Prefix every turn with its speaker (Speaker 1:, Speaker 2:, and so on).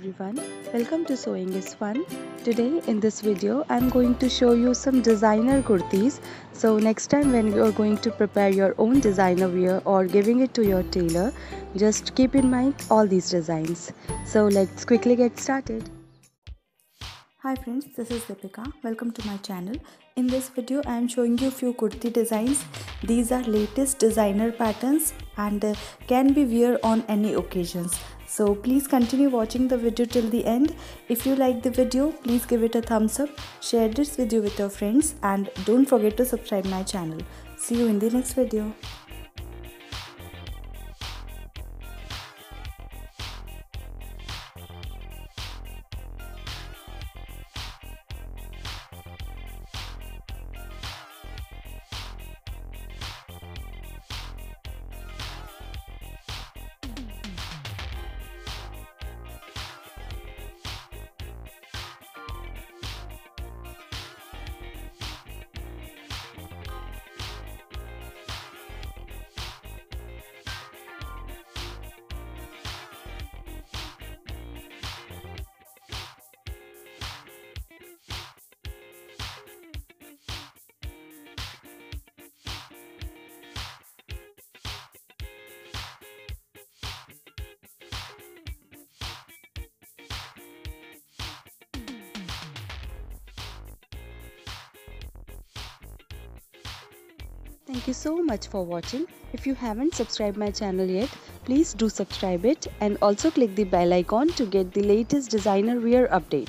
Speaker 1: everyone, welcome to Sewing is Fun. Today in this video I'm going to show you some designer kurtis. So next time when you are going to prepare your own designer wear or giving it to your tailor, just keep in mind all these designs. So let's quickly get started.
Speaker 2: Hi friends, this is Deepika. Welcome to my channel. In this video I am showing you few kurti designs. These are latest designer patterns and can be wear on any occasions. So please continue watching the video till the end. If you like the video, please give it a thumbs up, share this video with your friends and don't forget to subscribe my channel. See you in the next video.
Speaker 1: Thank you so much for watching. If you haven't subscribed my channel yet, please do subscribe it and also click the bell icon to get the latest designer wear update.